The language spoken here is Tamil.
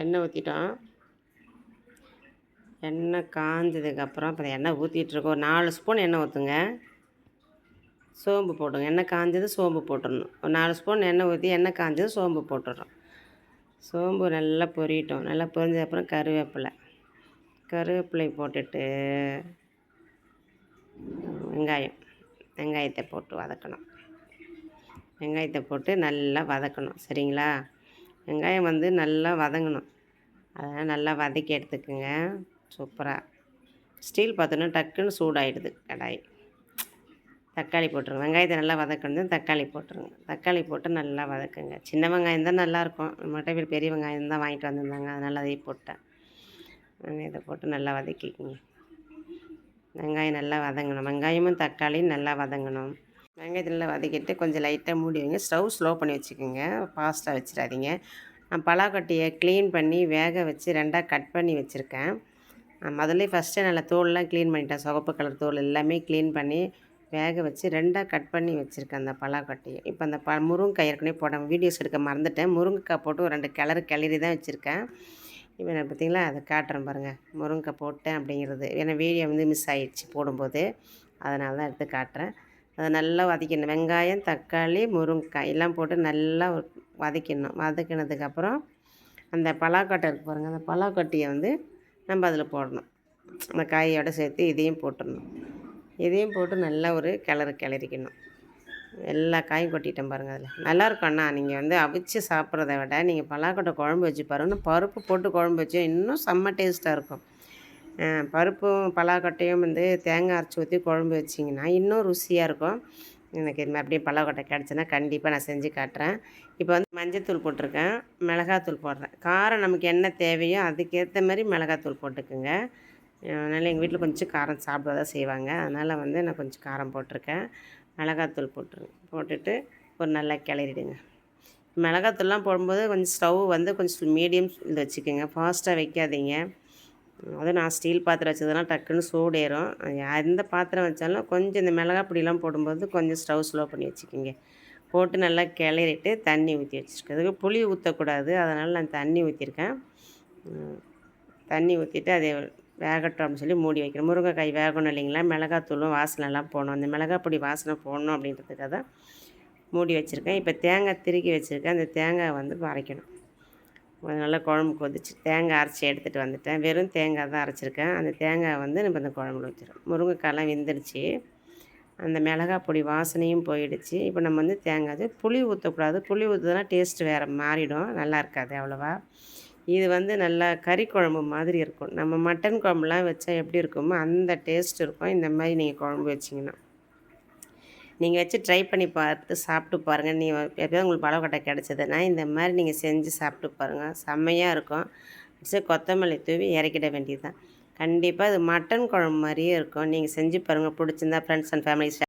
எண்ணெய் ஊற்றிட்டோம். எண்ணெய் காஞ்சதுக்கப்புறம் அப்புறம் எண்ணெய் ஊற்றிட்டுருக்கோம். ஒரு 4 ஸ்பூன் எண்ணெய் ஊற்றுங்க. சோம்பு போட்டுங்க. எண்ணெய் காஞ்சது சோம்பு போட்டுடணும். ஒரு 4 ஸ்பூன் எண்ணெய் ஊற்றி எண்ணெய் காஞ்சது சோம்பு போட்டுடுறோம். சோம்பு நல்லா பொரியட்டும். நல்லா பொரிஞ்சதுக்கப்புறம் கருவேப்பிலை போட்டுட்டு வெங்காயத்தை போட்டு வதக்கணும். வெங்காயத்தை போட்டு நல்லா வதக்கணும். சரிங்களா? வெங்காயம் வந்து நல்லா வதங்கணும். அதனால் நல்லா வதக்கி எடுத்துக்கோங்க. சூப்பராக. ஸ்டீல் பாத்திரம் டக்குன்னு சூடாகிடுது கடாய். தக்காளி போட்டுருங்க. வெங்காயத்தை நல்லா வதக்கணும். தக்காளி போட்டுருங்க. தக்காளி போட்டு நல்லா வதக்குங்க. சின்ன வெங்காயம் தான் நல்லாயிருக்கும். நம்மகிட்ட பெரிய வெங்காயம் தான் வாங்கிட்டு வந்திருந்தாங்க. அதனால் அதையும் போட்டேன். வெங்காயத்தை போட்டு நல்லா வதக்கிக்கோங்க. வெங்காயம் நல்லா வதங்கணும். வெங்காயமும் தக்காளியும் நல்லா வதங்கணும். வெங்காயத்தை நல்லா வதக்கிட்டு கொஞ்சம் லைட்டாக மூடி வைங்க. ஸ்டவ் ஸ்லோ பண்ணி வச்சுக்கோங்க. ஃபாஸ்ட்டாக வச்சிடாதீங்க. நான் பலாக்கொட்டையை க்ளீன் பண்ணி வேக வச்சு 2ஆக கட் பண்ணி வச்சுருக்கேன். முதல்ல ஃபஸ்ட்டு நல்லா தோலெலாம் க்ளீன் பண்ணிட்டேன். சிவப்பு கலர் தோல் எல்லாமே க்ளீன் பண்ணி வேக வச்சு 2ஆக கட் பண்ணி வச்சுருக்கேன் அந்த பலாக்கொட்டையை. இப்போ அந்த முருங்கைக்காய் ஏற்கனவே போட வீடியோஸ் எடுக்க மறந்துட்டேன். முருங்கைக்காய் போட்டு ஒரு 2 கிளறி தான் வச்சுருக்கேன். இப்போ நான் பார்த்தீங்களா அதை காட்டுறேன் பாருங்கள். முருங்கைக்காய் போட்டேன் அப்படிங்கிறது. ஏன்னா வீடியோ வந்து மிஸ் ஆகிடுச்சு போடும்போது. அதனால தான் எடுத்து காட்டுறேன். அதை நல்லா வதக்கிடணும். வெங்காயம், தக்காளி, முருங்கைக்காய் எல்லாம் போட்டு நல்லா வதக்கிடணும். வதக்கினதுக்கப்புறம் அந்த பலாக்கொட்டை இருக்குது பாருங்கள். அந்த பலாக்கொட்டையை வந்து நம்ம அதில் போடணும். அந்த காயோடு சேர்த்து இதையும் போட்டுடணும். இதையும் போட்டு நல்லா ஒரு கிளறிக்கணும். எல்லா காயும் கொட்டிட்டேன் பாருங்கள் அதில். நல்லாயிருக்கும். அண்ணா நீங்கள் வந்து அவிச்சு சாப்பிட்றத விட நீங்கள் பலாக்கொட்டை குழம்பு வச்சு பாருங்கள். பருப்பு போட்டு குழம்பு வச்சு இன்னும் செம்ம டேஸ்ட்டாக இருக்கும். பருப்பும் பலாக்கொட்டையும் வந்து தேங்காய் அரைச்சி ஊற்றி குழம்பு வச்சிங்கன்னா இன்னும் ருசியாக இருக்கும். எனக்கு இது மறுபடியும் பலாக்கொட்டை கிடச்சுன்னா கண்டிப்பாக நான் செஞ்சு காட்டுறேன். இப்போ வந்து மஞ்சத்தூள் போட்டிருக்கேன். மிளகாத்தூள் போடுறேன். காரம் நமக்கு என்ன தேவையோ அதுக்கேற்ற மாதிரி மிளகாத்தூள் போட்டுக்குங்க. அதனால் எங்கள் வீட்டில் கொஞ்சம் காரம் சாப்பிட தான் செய்வாங்க. அதனால் வந்து நான் கொஞ்சம் காரம் போட்டிருக்கேன். மிளகாத்தூள் போட்டுட்டு ஒரு நல்லா கிளறிடுங்க. மிளகாத்தூள்லாம் போடும்போது கொஞ்சம் ஸ்டவ் வந்து கொஞ்சம் மீடியம் இதில் வச்சுக்கோங்க. ஃபாஸ்ட்டாக வைக்காதீங்க. அதுவும் நான் ஸ்டீல் பாத்திரம் வச்சதுனால் டக்குன்னு சூடேறும். எந்த பாத்திரம் வச்சாலும் கொஞ்சம் இந்த மிளகாய் பொடியெலாம் போடும்போது கொஞ்சம் ஸ்டவ் ஸ்லோ பண்ணி வச்சுக்கோங்க. போட்டு நல்லா கிளறிட்டு தண்ணி ஊற்றி வச்சுருக்கேன். அதுக்கு புளி ஊற்றக்கூடாது. அதனால் நான் தண்ணி ஊற்றிருக்கேன். தண்ணி ஊற்றிட்டு அதை வேகட்டும் அப்படின்னு சொல்லி மூடி வைக்கிறேன். முருங்கைக்காய் வேகணும் இல்லைங்களா? மிளகாத்தூளும் வாசனைலாம் போகணும். அந்த மிளகாய் பொடி வாசனை போடணும் அப்படின்றதுக்காக தான் மூடி வச்சுருக்கேன். இப்போ தேங்காய் திருக்கி வச்சுருக்கேன். அந்த தேங்காய் வந்து அரைக்கணும். நல்லா குழம்பு கொதிச்சு தேங்காய் அரைச்சி எடுத்துகிட்டு வந்துட்டேன். வெறும் தேங்காய் தான் அரைச்சிருக்கேன். அந்த தேங்காய் வந்து நம்ம இந்த குழம்புல வச்சிடும். முருங்கைக்காயெலாம் வெந்துடுச்சு. அந்த மிளகாய் பொடி வாசனையும் போயிடுச்சு. இப்போ நம்ம வந்து தேங்காய் புளி ஊற்றக்கூடாது. புளி ஊற்றுனா டேஸ்ட் வேறு மாறிடும். நல்லா இருக்காது அவ்வளோவா. இது வந்து நல்லா கறி குழம்பு மாதிரி இருக்கும். நம்ம மட்டன் குழம்புலாம் வச்சா எப்படி இருக்குமோ அந்த டேஸ்ட் இருக்கும். இந்த மாதிரி நீங்கள் குழம்பு வச்சிங்கன்னா நீங்கள் வச்சு ட்ரை பண்ணி பார்த்து சாப்பிட்டு பாருங்கள். எப்போயாவது உங்களுக்கு பலாக்கொட்டை கிடச்சதுன்னா இந்த மாதிரி நீங்கள் செஞ்சு சாப்பிட்டு பாருங்கள். செம்மையாக இருக்கும். சரி, கொத்தமல்லி தூவி இறக்கிட வேண்டியது தான். கண்டிப்பாக இது மட்டன் குழம்பு மாதிரியே இருக்கும். நீங்கள் செஞ்சு பாருங்கள். பிடிச்சிருந்தா ஃப்ரெண்ட்ஸ் அண்ட் ஃபேமிலிஸ்